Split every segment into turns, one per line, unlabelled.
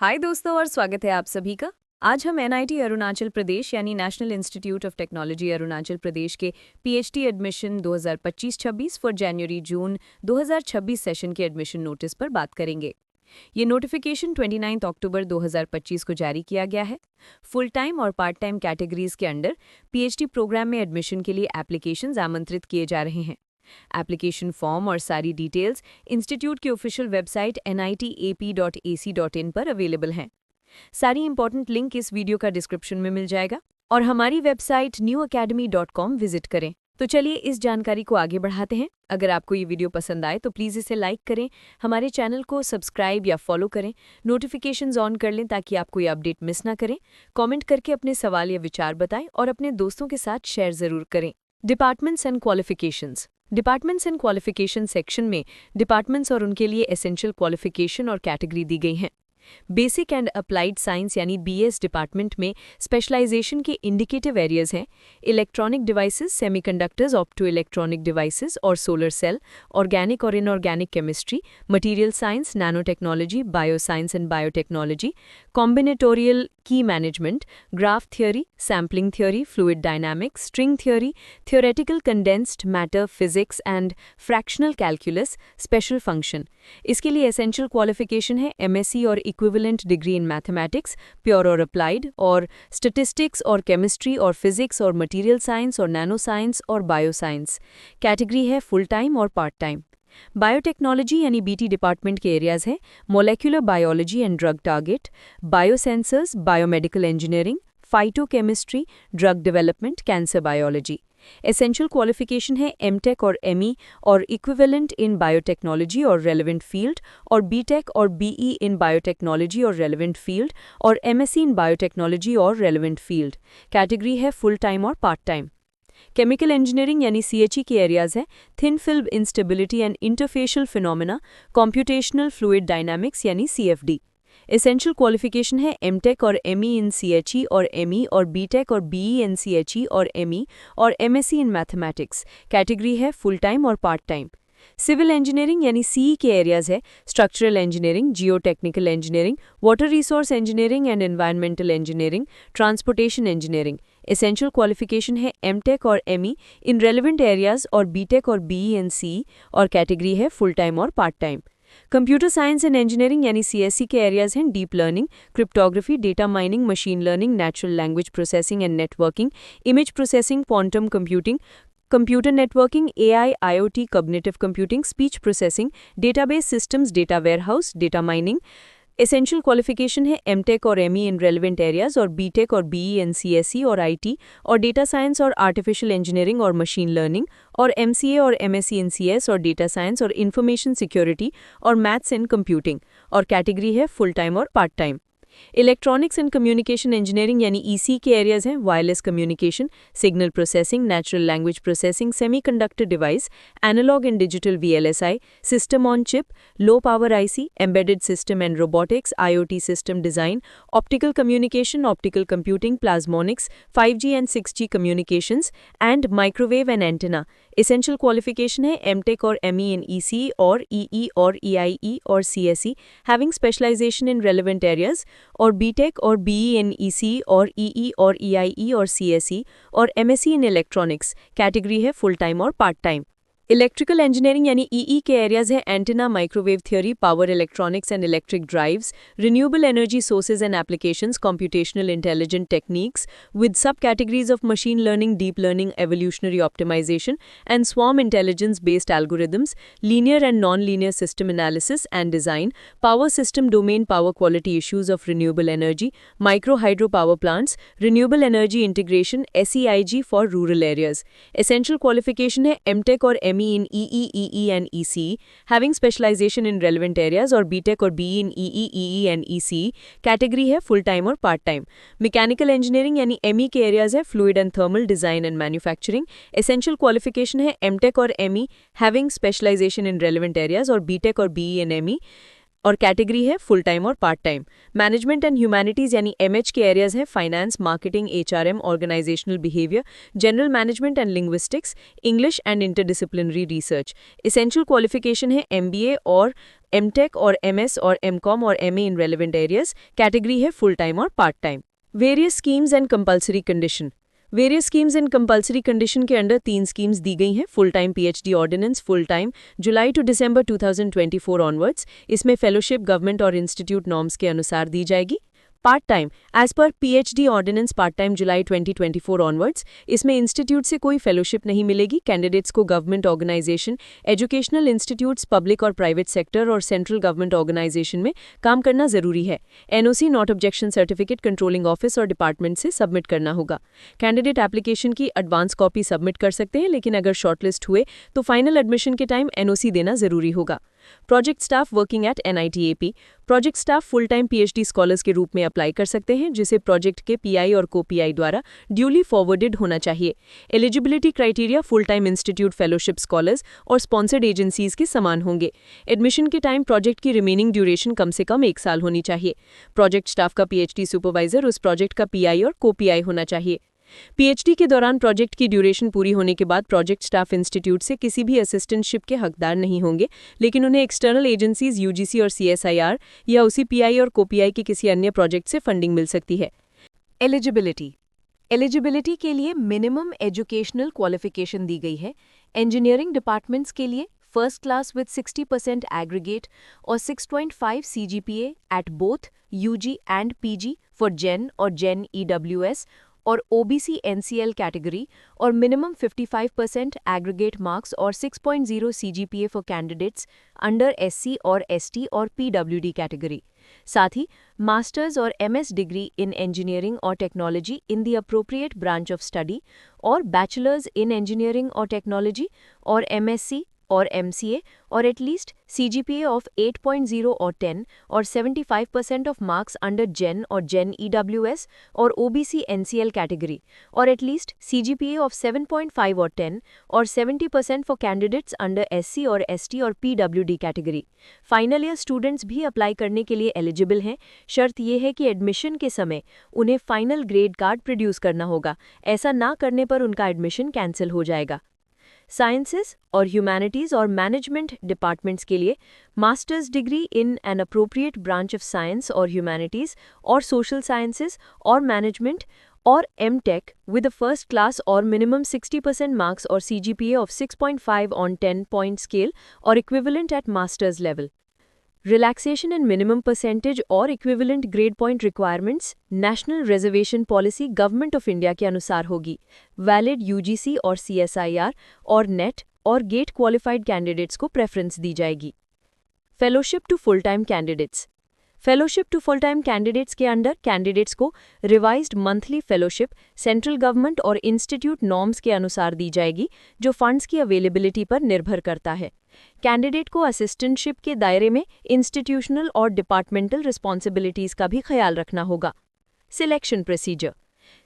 हाय दोस्तों और स्वागत है आप सभी का। आज हम एनआईटी अरुणाचल प्रदेश यानी National Institute of Technology Arunachal Pradesh के पीएचडी एडमिशन 2025-26 फॉर जनवरी-जून 2026 सेशन के एडमिशन नोटिस पर बात करेंगे। ये नोटिफिकेशन 29 अक्टूबर 2025 को जारी किया गया है। फुल टाइम और पार्ट टाइम कैटेगरीज के अंडर पीएचडी प्रोग्राम में एडमिशन के लिए एप्लीकेशंस आमंत्रित किए जा रहे हैं। एप्लीकेशन फॉर्म और सारी डिटेल्स इंस्टीट्यूट की ऑफिशियल वेबसाइट nitap.ac.in पर अवेलेबल हैं। सारी इंपॉर्टेंट लिंक इस वीडियो का डिस्क्रिप्शन में मिल जाएगा और हमारी वेबसाइट newacademy.com विजिट करें। तो चलिए इस जानकारी को आगे बढ़ाते हैं। अगर आपको ये वीडियो पसंद आए तो प्लीज़ इसे लाइक करें, हमारे चैनल को सब्सक्राइब या फॉलो करें, नोटिफिकेशंस ऑन कर लें ताकि आप कोई अपडेट मिस ना करें। कमेंट करके अपने सवाल या विचार बताएं और अपने दोस्तों के साथ शेयर ज़रूर करें। Departments and qualifications. Departments and qualification section में डिपार्टमेंट्स और उनके लिए एसेंशियल क्वालिफिकेशन और कैटेगरी दी गई हैं। बेसिक एंड अप्लाइड साइंस यानी बीएस डिपार्टमेंट में स्पेशलाइजेशन के इंडिकेटिव एरियाज हैं electronic devices, semiconductors, opto electronic devices और सोलर सेल, ऑर्गेनिक और inorganic chemistry, material science, nano technology, bioscience and biotechnology, combinatorial की management, graph theory, sampling theory, fluid dynamics, string theory, theoretical condensed matter physics and fractional calculus, special function. इसके लिए essential qualification है MSc और equivalent degree in mathematics, pure और applied, और statistics और chemistry और physics और मटेरियल साइंस और नैनो साइंस और बायोसाइंस। कैटेगरी है फुल टाइम और पार्ट टाइम। बायोटेक्नोलॉजी यानी बीटी डिपार्टमेंट के एरियाज हैं molecular biology and drug target, biosensors, biomedical engineering, phytochemistry, drug development, cancer biology. Essential qualification है एमटेक और एमई और इक्विवेलेंट इन बायोटेक्नोलॉजी और रेलेवेंट फील्ड, और बीटेक और बीई इन बायोटेक्नोलॉजी और रेलेवेंट फील्ड, और एमएससी इन बायोटेक्नोलॉजी और रेलेवेंट फील्ड। कैटेगरी है फुल टाइम और पार्ट टाइम। केमिकल इंजीनियरिंग यानी सीएचई के एरियाज हैं thin film instability and interfacial phenomena, computational fluid dynamics यानी सीएफडी। एसेंशियल क्वालिफिकेशन है एमटेक और एमई इन सीएचई और एमई, और बीटेक और बीई इन सीएचई और एमई, और एमएससी इन मैथमेटिक्स। कैटेगरी है फुल टाइम और पार्ट टाइम। सिविल इंजीनियरिंग यानी सीई के एरियाज है structural engineering, Jio technical engineering, water resource engineering and environmental engineering, transportation engineering. Essential qualification है MTech और ME इन relevant areas और BTech और be and CE, और category है फुल टाइम और part time. Computer science and engineering यानी CSC के areas हैं deep learning, cryptography, data mining, machine learning, natural language processing and networking, image processing, quantum computing, computer networking, AI, IoT, cognitive computing, speech processing, database systems, data warehouse, data mining. Essential qualification है MTech और ME इन relevant areas और BTech और BE in CSE और IT और data science और artificial engineering और machine learning, और MCA और एमएससी इन सीएस और डेटा साइंस और इंफॉर्मेशन सिक्योरिटी और मैथ्स इन कंप्यूटिंग, और कैटेगरी है फुल टाइम और part time. Electronics and communication engineering यानी ईसी के एरियाज हैं wireless communication, signal processing, natural language processing, semiconductor device, analogue and digital VLSI, system on chip, low power IC, embedded system and robotics, IoT system design, optical communication, optical computing, plasmonics, 5G and 6G communications and microwave and antenna. Essential qualification है MTech और ME in EC और EE और EIE और CSE having specialisation in relevant areas, और BTech और BE in EC और EE और EIE और सीएसई, और एमएससी इन इलेक्ट्रॉनिक्स। कैटेगरी है फुल टाइम और पार्ट टाइम। इलेक्ट्रिकल इंजीनियरिंग यानी ईई के एरियाज हैं antenna, microwave theory, power electronics and electric drives, renewable energy sources and applications, computational intelligent techniques with sub categories of machine learning, deep learning, evolutionary optimization and swarm intelligence based algorithms, linear and non linear system analysis and design, power system domain, power quality issues of renewable energy, micro hydro power plants, renewable energy integration, SEIG for rural areas. Essential qualification है MTech और ME in EE, EE and EC, having specialization in relevant areas, or BTech or BE in EE, EE and EC. Category है full time और part time. Mechanical engineering यानी ME के areas है fluid and thermal design and manufacturing. Essential qualification है MTech और ME, having specialisation in relevant areas, और BTech और BE in ME, और कैटेगरी है फुल टाइम और part time. Management and humanities यानी एमएच के एरियाज हैं finance, marketing, HRM, organisational behaviour, general management and linguistics, English and interdisciplinary research. Essential qualification है MBA और एमटेक और एमएस और एमकॉम और MA in relevant areas. Category है full time और part time. Various schemes and compulsory condition. Various schemes and compulsory condition के under 3 schemes दी गई हैं। Full time PhD ordinance full time July to December 2024 onwards. इसमें fellowship government और institute norms के अनुसार दी जाएगी। Part time as per PhD ordinance part time July 2024 onwards. इसमें इंस्टीट्यूट से कोई फेलोशिप नहीं मिलेगी। कैंडिडेट्स को government organization, educational institutes, public और प्राइवेट सेक्टर और सेंट्रल गवर्नमेंट ऑर्गेनाइजेशन में काम करना जरूरी है। NOC not objection certificate controlling office और डिपार्टमेंट से सबमिट करना होगा। कैंडिडेट एप्लीकेशन की एडवांस कॉपी सबमिट कर सकते हैं, लेकिन अगर शॉर्टलिस्ट हुए तो फाइनल एडमिशन के टाइम एनओसी देना जरूरी होगा। Project staff working at NITAP. Project staff full time PhD scholars के रूप में अप्लाई कर सकते हैं, जिसे प्रोजेक्ट के पीआई और को-पीआई द्वारा ड्यूली फॉरवर्डेड होना चाहिए। Eligibility criteria full time institute fellowship scholars और स्पॉन्सर्ड एजेंसीज के समान होंगे। एडमिशन के टाइम प्रोजेक्ट की रिमेनिंग ड्यूरेशन कम से कम 1 साल होनी चाहिए। प्रोजेक्ट स्टाफ का पीएचडी सुपरवाइजर उस प्रोजेक्ट का पीआई और को-पीआई होना चाहिए। पीएचडी के दौरान प्रोजेक्ट की ड्यूरेशन पूरी होने के बाद प्रोजेक्ट स्टाफ इंस्टीट्यूट से किसी भी असिस्टेंटशिप के हकदार नहीं होंगे, लेकिन उन्हें एक्सटर्नल एजेंसीज यूजीसी और सीएसआईआर या उसी पीआई और को-पीआई के किसी अन्य प्रोजेक्ट से फंडिंग मिल सकती है। एलिजिबिलिटी के लिए मिनिमम एजुकेशनल क्वालिफिकेशन दी गई है। इंजीनियरिंग डिपार्टमेंट्स के लिए फर्स्ट क्लास विद 60% एग्रीगेट और 6.5 CGPA at both UG and PG for gen और जेन ईडब्ल्यूएस और ओबीसी एनसीएल कैटेगरी और मिनिमम 55% एग्रीगेट मार्क्स और 6.0 CGPA for candidates under SC और एसटी और पीडब्ल्यूडी कैटेगरी। साथ ही मास्टर्स और एमएस डिग्री इन इंजीनियरिंग और technology in the appropriate branch of study और बैचलर्स इन इंजीनियरिंग और टेक्नोलॉजी और एमएससी और एमसीए और एटलीस्ट CGPA ऑफ 8.0 और 10 और 75% ऑफ मार्क्स अंडर जेन और जेन ईडब्ल्यूएस और ओबीसी एनसीएल कैटेगरी और एटलीस्ट CGPA ऑफ 7.5 और 10 और 70% फॉर कैंडिडेट्स अंडर एससी और एसटी और पीडब्ल्यूडी कैटेगरी। फाइनल ईयर स्टूडेंट्स भी अप्लाई करने के लिए एलिजिबल हैं। शर्त यह है कि एडमिशन के समय उन्हें फाइनल ग्रेड कार्ड प्रोड्यूस करना होगा। ऐसा ना करने पर उनका एडमिशन कैंसिल हो जाएगा। साइंसेस और ह्यूमैनिटीज़ और मैनेजमेंट डिपार्टमेंट्स के लिए masters degree in an appropriate branch of science और ह्यूमैनिटीज़ और सोशल साइंसेस और मैनेजमेंट और MTech with a first class और मिनिमम 60% मार्क्स और CGPA of 6.5 on 10 point scale और equivalent at masters level. Relaxation in minimum percentage और equivalent grade point requirements national reservation policy government of India के अनुसार होगी। Valid UGC और CSIR और NET और गेट क्वालिफाइड कैंडिडेट्स को प्रेफरेंस दी जाएगी। Fellowship to full time candidates. Fellowship to full time candidates के अंडर कैंडिडेट्स को revised monthly fellowship central government और इंस्टीट्यूट नॉर्म्स के अनुसार दी जाएगी, जो फंड्स की अवेलेबिलिटी पर निर्भर करता है। कैंडिडेट को असिस्टेंटशिप के दायरे में इंस्टीट्यूशनल और डिपार्टमेंटल रिस्पॉन्सिबिलिटीज का भी ख्याल रखना होगा। Selection procedure.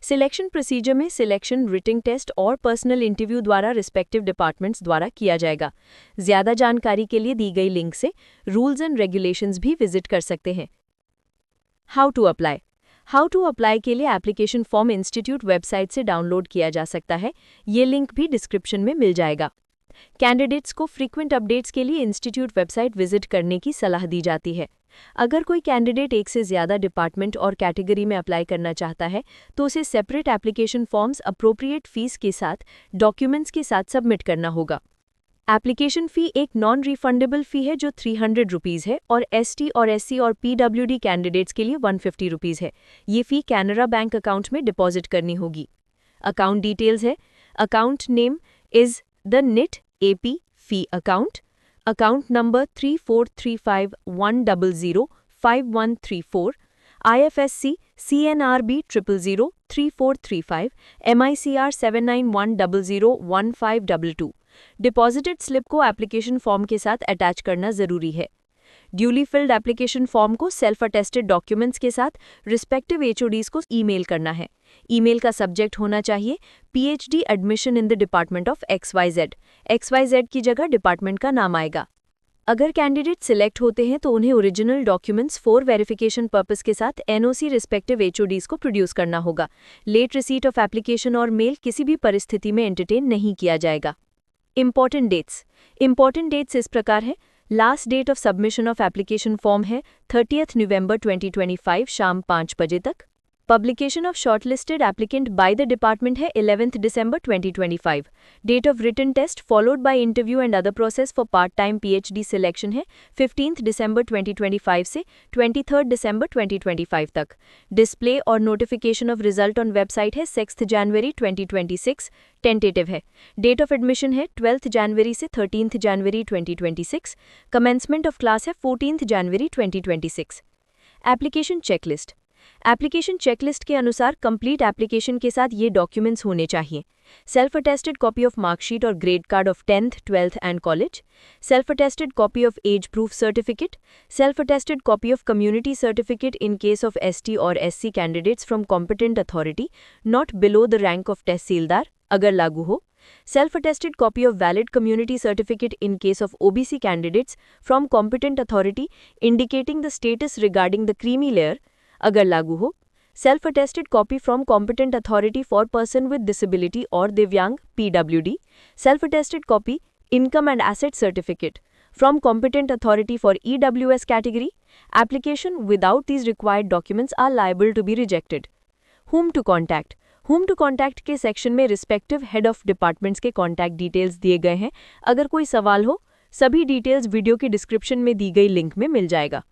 सिलेक्शन प्रोसीजर में सिलेक्शन रिटिंग टेस्ट और पर्सनल इंटरव्यू द्वारा रिस्पेक्टिव डिपार्टमेंट्स द्वारा किया जाएगा। ज्यादा जानकारी के लिए दी गई लिंक से रूल्स एंड रेगुलेशंस भी विजिट कर सकते हैं। हाउ टू अप्लाई के लिए एप्लीकेशन फॉर्म इंस्टीट्यूट वेबसाइट से डाउनलोड किया जा सकता है। ये लिंक भी डिस्क्रिप्शन में मिल जाएगा। कैंडिडेट्स को फ्रीक्वेंट अपडेट्स के लिए इंस्टीट्यूट वेबसाइट विजिट करने की सलाह दी जाती है। अगर कोई कैंडिडेट एक से ज़्यादा डिपार्टमेंट और कैटेगरी में अप्लाई करना चाहता है तो उसे separate application forms appropriate fees के साथ डॉक्यूमेंट्स के साथ सबमिट करना होगा। एप्लीकेशन फ़ी एक नॉन रिफंडेबल फ़ी है जो 300 रुपीज़ है और एसटी और एससी और पीडब्ल्यूडी कैंडिडेट्स के लिए 150 रुपीज़ है। ये फ़ी कैनरा बैंक अकाउंट में डिपॉजिट करनी होगी। अकाउंट डिटेल्स है। Account name is the NIT AP fee account. Account number 343510055134, IFSC CNRB 0003435, MICR 7910011522। Deposited slip को एप्लीकेशन फॉर्म के साथ अटैच करना जरूरी है। ड्यूली फिल्ड एप्लीकेशन फॉर्म को सेल्फ अटेस्टेड डॉक्यूमेंट्स के साथ रिस्पेक्टिव HODs को ईमेल करना है। ईमेल का सब्जेक्ट होना चाहिए PhD admission in the department of XYZ। XYZ की जगह डिपार्टमेंट का नाम आएगा। अगर कैंडिडेट सिलेक्ट होते हैं तो उन्हें original documents for verification purpose के साथ एनओसी रिस्पेक्टिव एचओडीज को प्रोड्यूस करना होगा। लेट रिसीट ऑफ एप्लीकेशन और मेल किसी भी परिस्थिति में एंटरटेन नहीं किया जाएगा। इंपॉर्टेंट डेट्स इस प्रकार है। Last date of submission of application form है 30 नवंबर 2025 शाम 5 बजे तक। Publication of shortlisted applicant by the department है 11 दिसंबर 2025। Date of written test followed by interview and other process for part time PhD selection है 15 दिसंबर 2025 से 23 दिसंबर 2025 तक। डिस्प्ले और notification of result on website है 6 जनवरी 2026। टेंटेटिव है। डेट ऑफ एडमिशन है 12 जनवरी से 13 जनवरी 2026। कमेंसमेंट ऑफ क्लास है 14 जनवरी 2026। एप्लीकेशन चेकलिस्ट के अनुसार कंप्लीट एप्लीकेशन के साथ ये डॉक्यूमेंट्स होने चाहिए। Self attested copy of marksheet और grade card of 10th, 12th and college, self attested copy of age proof certificate, self attested copy of community certificate in case of ST और SC candidates from competent authority not below the rank of tehsildar अगर लागू हो, self attested copy of valid community certificate in case of OBC candidates from competent authority indicating the status regarding the creamy layer अगर लागू हो, self attested copy from competent authority for person with disability और दिव्यांग PWD, self attested copy income and asset certificate from competent authority for EWS category. Application without these required documents are liable to be rejected. Whom to contact के section में respective head of departments के contact details दिए गए हैं। अगर कोई सवाल हो, सभी डिटेल्स वीडियो के डिस्क्रिप्शन में दी गई लिंक में मिल जाएगा।